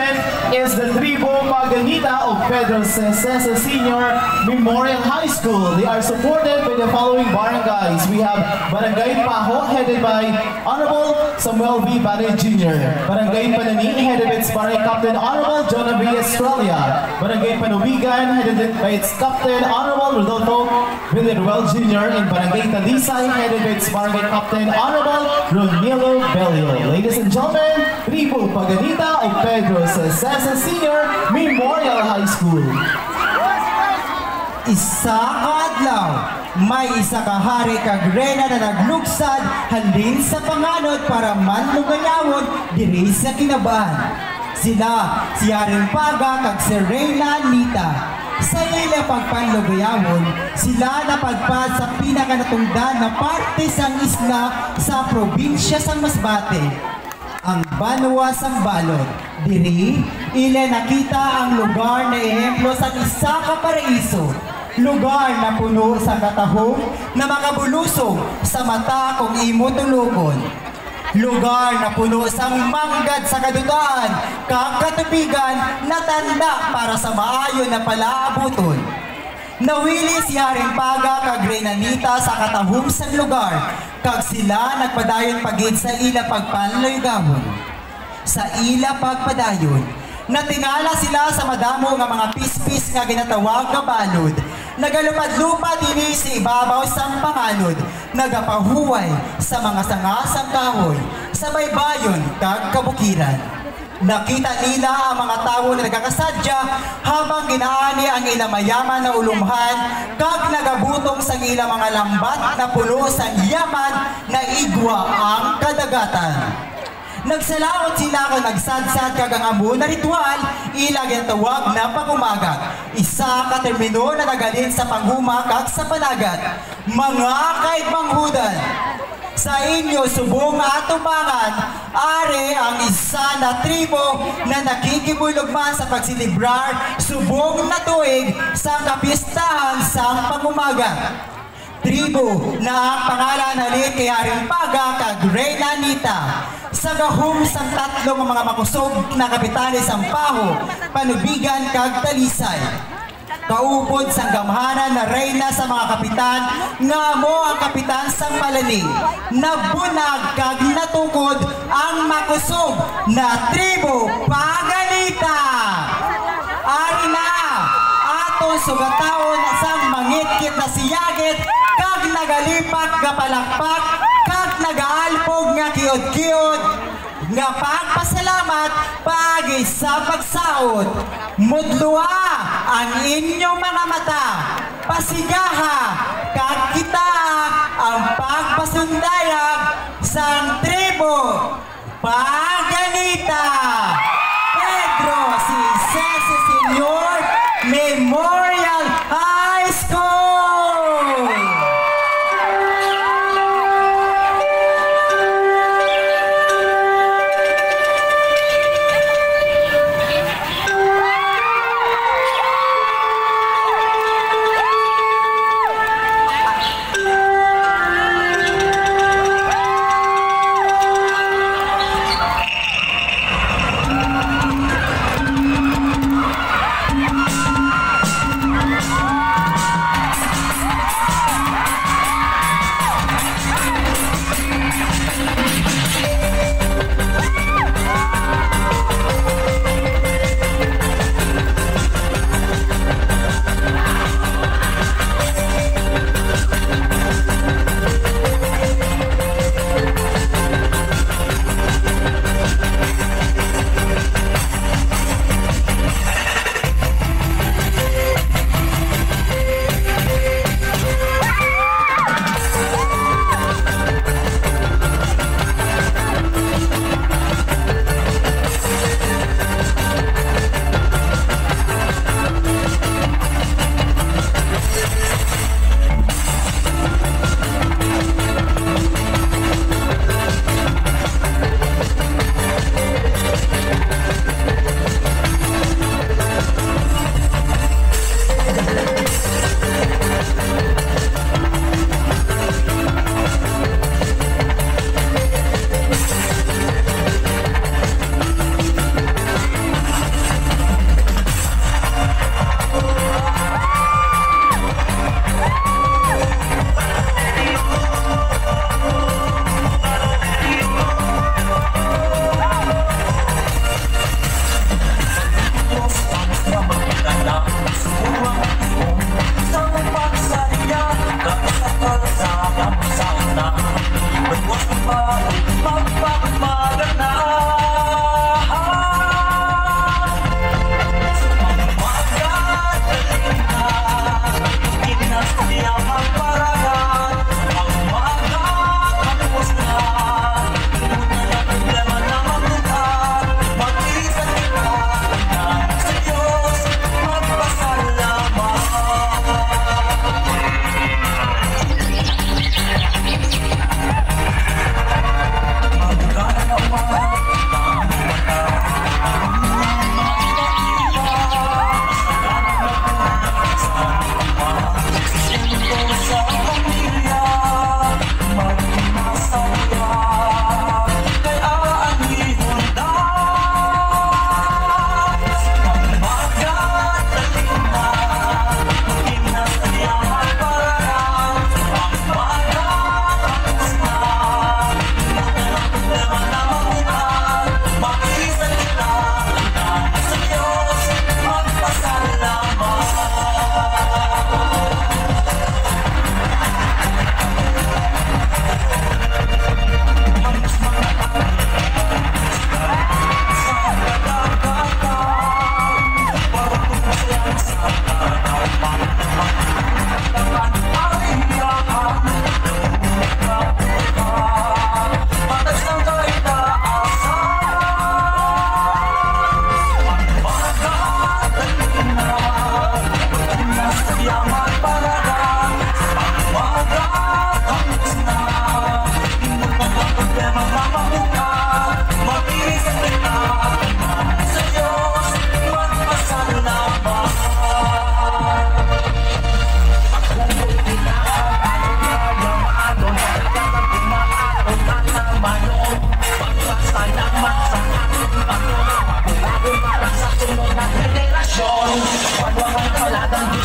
student is the Tribo Paganita of Pedro Cesar Senior Memorial High School. They are supported by the following barangays. We have Barangay Paho, headed by Honorable Samuel V. Bane Jr. Barangay Panani, headed by its Barangay Captain Honorable Jonah V. Estrella. Barangay Panubigan, headed by its Captain Honorable Rodolfo Villaruel Jr. And Barangay Talisay, headed by its Barangay Captain Honorable Ronilo Belio. Ladies and gentlemen, Tribo Paganita of Pedro Cesar Senior Memorial High School. Isa ka adlaw, may isa ka hari kag reyna na naglugsad halin sa panganod para manlugayawon diri sa kinabahan. Sila si Haring Paga kag si Reyna Nita. Sa ilang pagpanlugayawon, sila napagpad sa pinakanatungdan na parte sang isla sa probinsya sang Masbate, ang Banwa sang Balod. Diri, ila nakita ang lugar na ehemplo sa isa ka paraiso. Lugar na puno sa katahong na makabulusog sa mata kung imo tulugon. Lugar na puno sang manggad sa kadutaan, kag katubigan na tanda para sa maayo na palaabuton. Nawili si Haring Paga kag Reyna Nita sa katahom sang lugar, kag sila nagpadayon pagid sa ila pagpanluyagahon. Sa ila pagpadayon, natingala sila sa madamo nga mga pispis nga ginatawag nga balod. Nagalupad-lupad ini sa ibabaw sang panganod, nagapahuway sa mga sangasang kahoy, sa baybayon kag kabukiran. Nakita nila ang mga tao na nagkakasadya habang ginaani ang ilang mayaman na ulumhan, kag nagabutong sa ilang mga lambat na puno sang yaman na igwa ang kadagatan. Nagsalaot sila kung nagsadsad kag ang amo na ritual, ilag ang tawag na pangumaga. Isa ka termino na nagalin sa panghuma kag sa panagat. Mga kaibanghudan, sa inyo subong nga atubangan, are ang isa na tribo na nakikibulugman sa pagsilibrar subong na tuig sa kapistahan sang pangumaga. Tribo na ang pangalan halin kay Haring Paga kag Reyna Nita. Sa gahom sang tatlong mga makusog na kapitanes ang Paho, Panubigan kag Talisay. Kaupod sang gamhanan na reyna sa mga kapitan nga mo ang kapitan sang Malaning. Nabunag kag natukod ang makusog na Tribo Paganita. Ari na aton sugatawon sang mangitkit na siyagit kag nagalipak nga palakpak kag nagaalpog nga kiod-kiod nga pagpasalamat pagi sa pagsaot. Mudlua ang inyong mga mata, pasigaha kag kita ang pagpasundayag sang Tribo Paganita. Pedro Cesar Senior Memorial High School.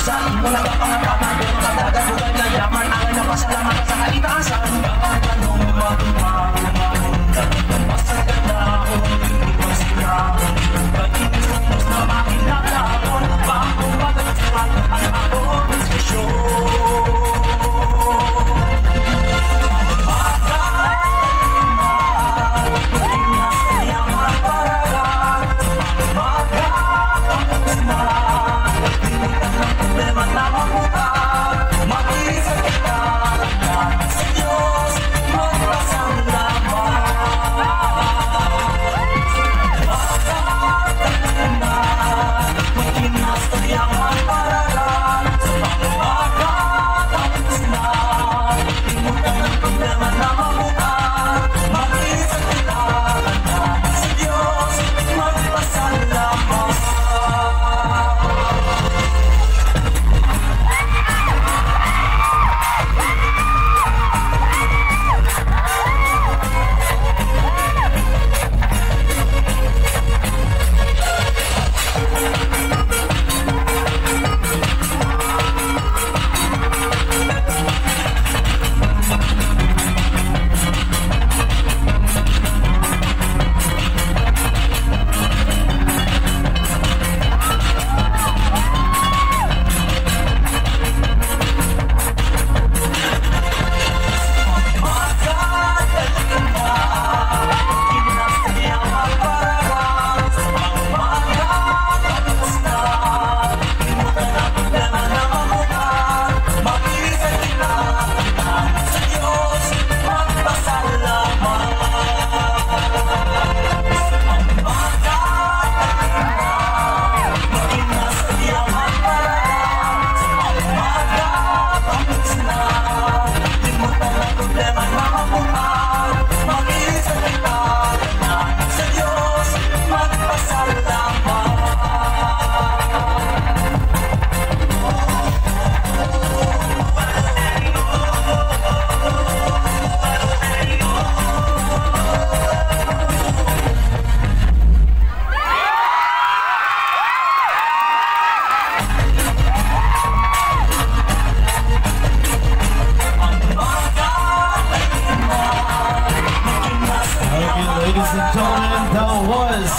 sa imo nagpapangatapan kadagadugan nga yaman ang napasalamat sa kalikasan tanong magmamahal masaganaon hindi masirahon pag-inis na makinalakon bakong pagkatuan ang akong desisyon. Ladies and gentlemen, that was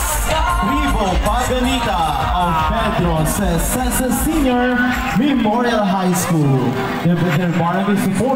Vivo Paganita of Pedro Cesar Senior Memorial High School. Their barangay support